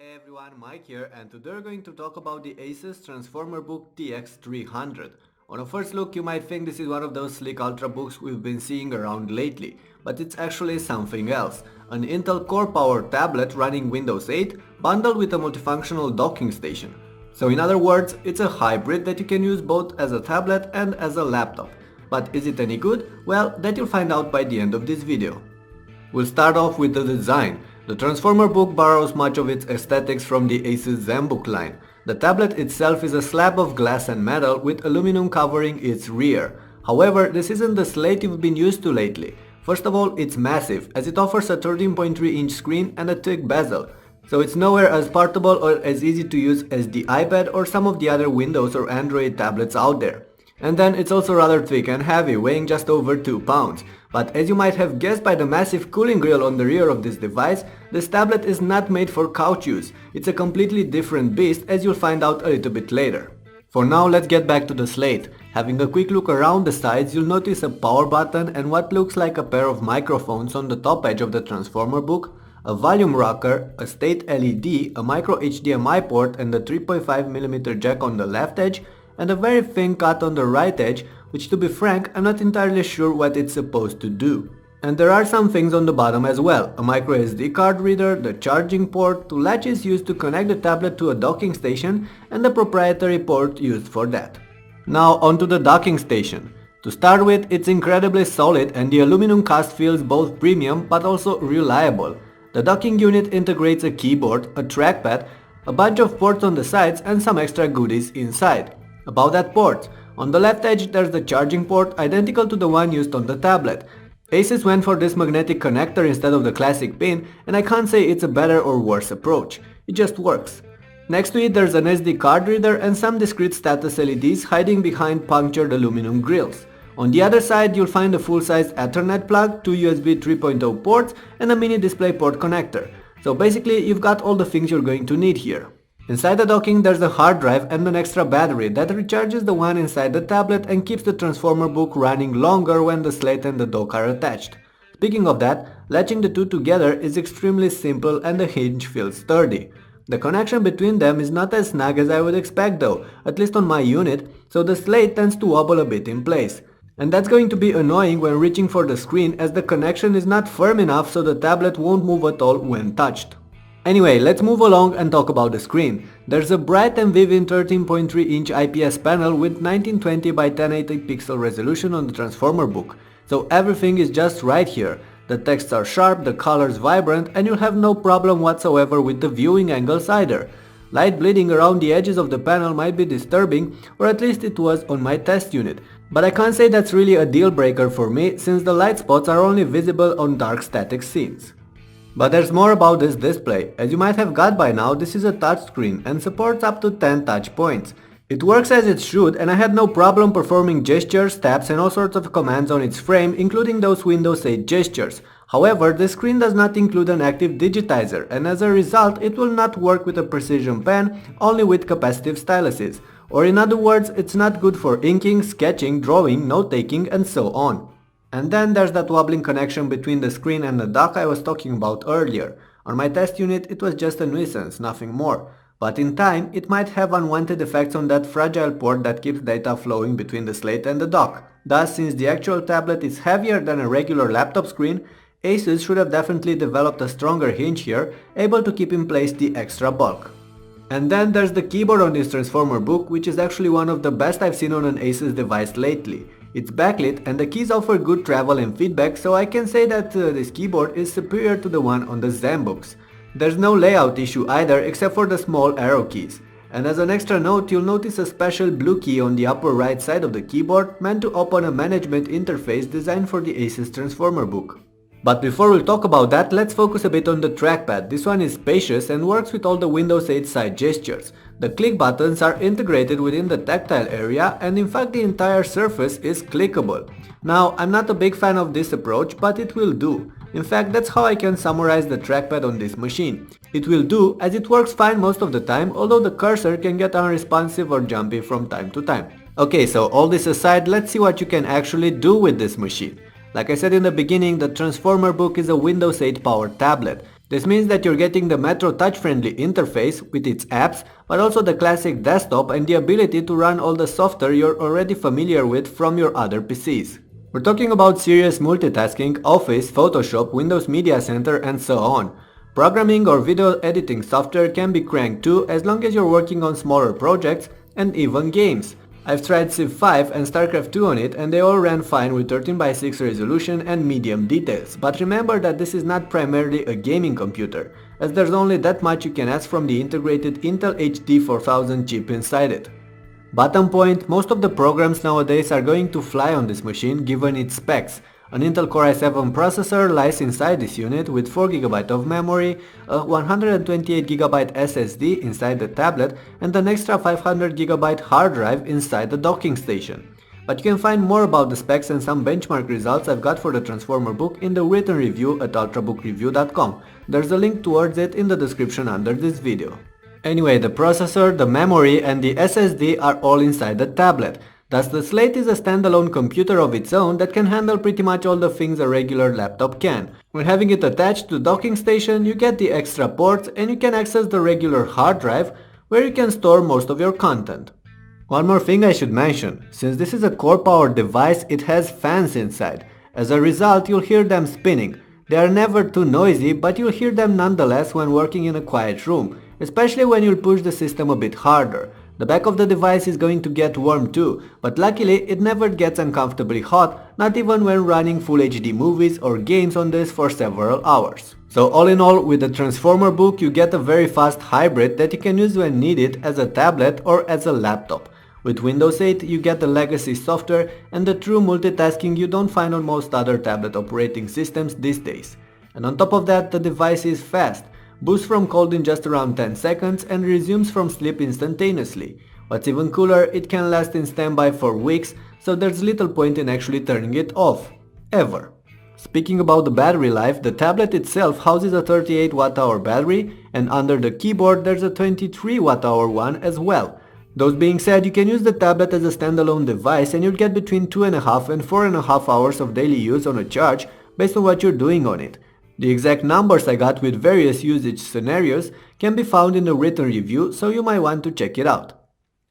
Hey everyone, Mike here, and today we're going to talk about the Asus Transformer book TX300. On a first look, you might think this is one of those sleek ultrabooks we've been seeing around lately, but it's actually something else. An Intel Core powered tablet running Windows 8 bundled with a multifunctional docking station. So in other words, it's a hybrid that you can use both as a tablet and as a laptop. But is it any good? Well, that you'll find out by the end of this video. We'll start off with the design. The Transformer book borrows much of its aesthetics from the Asus ZenBook line. The tablet itself is a slab of glass and metal with aluminum covering its rear. However, this isn't the slate you've been used to lately. First of all, it's massive, as it offers a 13.3-inch screen and a thick bezel. So it's nowhere as portable or as easy to use as the iPad or some of the other Windows or Android tablets out there. And then it's also rather thick and heavy, weighing just over 2 pounds. But as you might have guessed by the massive cooling grill on the rear of this device, this tablet is not made for couch use. It's a completely different beast, as you'll find out a little bit later. For now, let's get back to the slate. Having a quick look around the sides, you'll notice a power button and what looks like a pair of microphones on the top edge of the Transformer book, a volume rocker, a state LED, a micro HDMI port and a 3.5mm jack on the left edge, and a very thin cut on the right edge, which to be frank, I'm not entirely sure what it's supposed to do. And there are some things on the bottom as well, a micro SD card reader, the charging port, two latches used to connect the tablet to a docking station, and the proprietary port used for that. Now onto the docking station. To start with, it's incredibly solid and the aluminum cast feels both premium but also reliable. The docking unit integrates a keyboard, a trackpad, a bunch of ports on the sides and some extra goodies inside. About that port, on the left edge there's the charging port identical to the one used on the tablet. Asus went for this magnetic connector instead of the classic pin, and I can't say it's a better or worse approach. It just works. Next to it there's an SD card reader and some discrete status LEDs hiding behind punctured aluminum grills. On the other side you'll find a full-size Ethernet plug, two USB 3.0 ports and a mini DisplayPort connector. So basically you've got all the things you're going to need here. Inside the docking there's a hard drive and an extra battery that recharges the one inside the tablet and keeps the Transformer book running longer when the slate and the dock are attached. Speaking of that, latching the two together is extremely simple and the hinge feels sturdy. The connection between them is not as snug as I would expect though, at least on my unit, so the slate tends to wobble a bit in place. And that's going to be annoying when reaching for the screen as the connection is not firm enough so the tablet won't move at all when touched. Anyway, let's move along and talk about the screen. There's a bright and vivid 13.3-inch IPS panel with 1920 by 1080 pixel resolution on the Transformer book. So everything is just right here. The texts are sharp, the colors vibrant, and you'll have no problem whatsoever with the viewing angles either. Light bleeding around the edges of the panel might be disturbing, or at least it was on my test unit. But I can't say that's really a deal breaker for me, since the light spots are only visible on dark static scenes. But there's more about this display. As you might have got by now, this is a touchscreen and supports up to 10 touch points. It works as it should and I had no problem performing gestures, taps and all sorts of commands on its frame, including those Windows 8 gestures. However, the screen does not include an active digitizer and as a result it will not work with a precision pen, only with capacitive styluses. Or in other words, it's not good for inking, sketching, drawing, note-taking and so on. And then there's that wobbling connection between the screen and the dock I was talking about earlier. On my test unit it was just a nuisance, nothing more. But in time it might have unwanted effects on that fragile port that keeps data flowing between the slate and the dock. Thus, since the actual tablet is heavier than a regular laptop screen, Asus should have definitely developed a stronger hinge here, able to keep in place the extra bulk. And then there's the keyboard on this Transformer book, which is actually one of the best I've seen on an Asus device lately. It's backlit and the keys offer good travel and feedback, so I can say that this keyboard is superior to the one on the ZenBooks. There's no layout issue either except for the small arrow keys. And as an extra note, you'll notice a special blue key on the upper right side of the keyboard meant to open a management interface designed for the Asus Transformer book. But before we talk about that, let's focus a bit on the trackpad. This one is spacious and works with all the Windows 8 side gestures. The click buttons are integrated within the tactile area and in fact the entire surface is clickable. Now, I'm not a big fan of this approach, but it will do. In fact, that's how I can summarize the trackpad on this machine. It will do as it works fine most of the time, although the cursor can get unresponsive or jumpy from time to time. Okay, so all this aside, let's see what you can actually do with this machine. Like I said in the beginning, the Transformer book is a Windows 8 powered tablet. This means that you're getting the Metro touch-friendly interface with its apps, but also the classic desktop and the ability to run all the software you're already familiar with from your other PCs. We're talking about serious multitasking, Office, Photoshop, Windows Media Center and so on. Programming or video editing software can be cranked too as long as you're working on smaller projects and even games. I've tried Civ 5 and StarCraft 2 on it and they all ran fine with 13:6 resolution and medium details, but remember that this is not primarily a gaming computer, as there's only that much you can ask from the integrated Intel HD 4000 chip inside it. Bottom point, most of the programs nowadays are going to fly on this machine given its specs. An Intel Core i7 processor lies inside this unit with 4GB of memory, a 128GB SSD inside the tablet and an extra 500GB hard drive inside the docking station. But you can find more about the specs and some benchmark results I've got for the Transformer book in the written review at ultrabookreview.com. There's a link towards it in the description under this video. Anyway, the processor, the memory and the SSD are all inside the tablet. Thus the Slate is a standalone computer of its own that can handle pretty much all the things a regular laptop can. When having it attached to the docking station, you get the extra ports and you can access the regular hard drive where you can store most of your content. One more thing I should mention, since this is a core powered device, it has fans inside. As a result, you'll hear them spinning. They are never too noisy, but you'll hear them nonetheless when working in a quiet room, especially when you'll push the system a bit harder. The back of the device is going to get warm too, but luckily it never gets uncomfortably hot, not even when running Full HD movies or games on this for several hours. So all in all, with the Transformer book you get a very fast hybrid that you can use when needed as a tablet or as a laptop. With Windows 8 you get the legacy software and the true multitasking you don't find on most other tablet operating systems these days. And on top of that, the device is fast. Boosts from cold in just around 10 seconds and resumes from sleep instantaneously. What's even cooler, it can last in standby for weeks, so there's little point in actually turning it off. Ever. Speaking about the battery life, the tablet itself houses a 38 Wh battery and under the keyboard there's a 23 Wh one as well. Those being said, you can use the tablet as a standalone device and you'll get between 2.5 and 4.5 hours of daily use on a charge based on what you're doing on it. The exact numbers I got with various usage scenarios can be found in the written review, so you might want to check it out.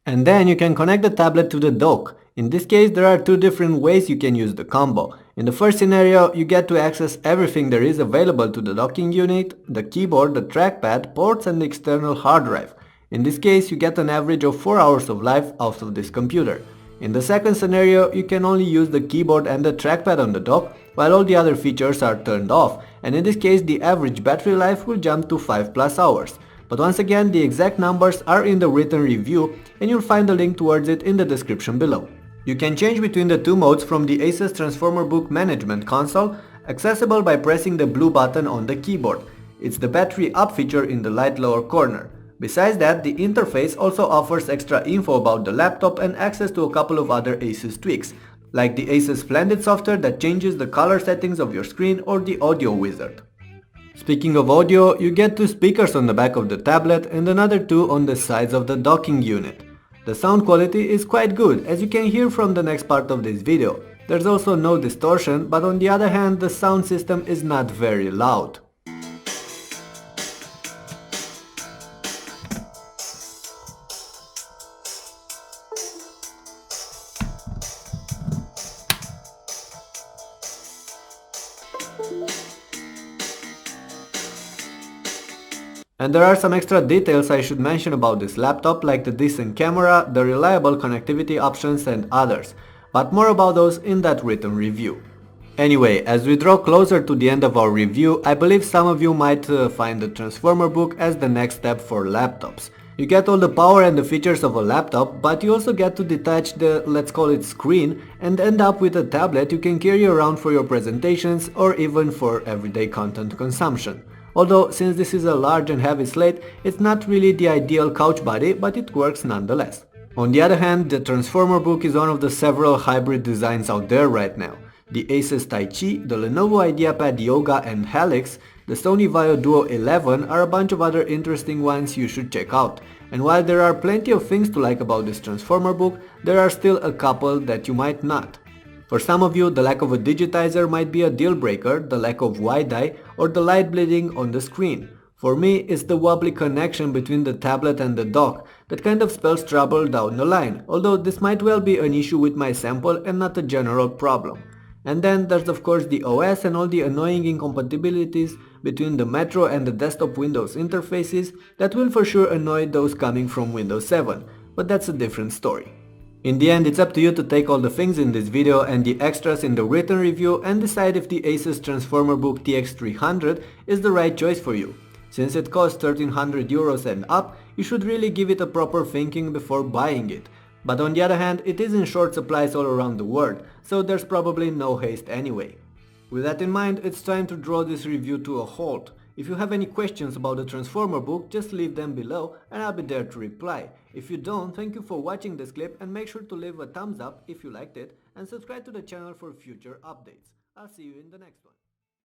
And then you can connect the tablet to the dock. In this case there are two different ways you can use the combo. In the first scenario you get to access everything there is available to the docking unit, the keyboard, the trackpad, ports and the external hard drive. In this case you get an average of 4 hours of life out of this computer. In the second scenario you can only use the keyboard and the trackpad on the dock while all the other features are turned off, and in this case the average battery life will jump to 5+ hours. But once again the exact numbers are in the written review and you'll find a link towards it in the description below. You can change between the two modes from the Asus Transformer Book Management Console, accessible by pressing the blue button on the keyboard. It's the battery up feature in the light lower corner. Besides that, the interface also offers extra info about the laptop and access to a couple of other Asus tweaks, like the Asus Splendid software that changes the color settings of your screen or the audio wizard. Speaking of audio, you get two speakers on the back of the tablet and another two on the sides of the docking unit. The sound quality is quite good, as you can hear from the next part of this video. There's also no distortion, but on the other hand the sound system is not very loud. And there are some extra details I should mention about this laptop, like the decent camera, the reliable connectivity options and others, but more about those in that written review. Anyway, as we draw closer to the end of our review, I believe some of you might find the Transformer book as the next step for laptops. You get all the power and the features of a laptop, but you also get to detach the, let's call it, screen and end up with a tablet you can carry around for your presentations or even for everyday content consumption. Although, since this is a large and heavy slate, it's not really the ideal couch body, but it works nonetheless. On the other hand, the Transformer book is one of the several hybrid designs out there right now. The Asus Tai Chi, the Lenovo IdeaPad Yoga and Helix, the Sony Vaio Duo 11 are a bunch of other interesting ones you should check out. And while there are plenty of things to like about this Transformer book, there are still a couple that you might not. For some of you, the lack of a digitizer might be a deal breaker, the lack of wide-eye, or the light bleeding on the screen. For me, it's the wobbly connection between the tablet and the dock that kind of spells trouble down the line, although this might well be an issue with my sample and not a general problem. And then there's of course the OS and all the annoying incompatibilities between the Metro and the desktop Windows interfaces that will for sure annoy those coming from Windows 7, but that's a different story. In the end, it's up to you to take all the things in this video and the extras in the written review and decide if the Asus Transformer Book TX300 is the right choice for you. Since it costs 1300 euros and up, you should really give it a proper thinking before buying it. But on the other hand, it is in short supplies all around the world, so there's probably no haste anyway. With that in mind, it's time to draw this review to a halt. If you have any questions about the Transformer book, just leave them below and I'll be there to reply. If you don't, thank you for watching this clip and make sure to leave a thumbs up if you liked it and subscribe to the channel for future updates. I'll see you in the next one.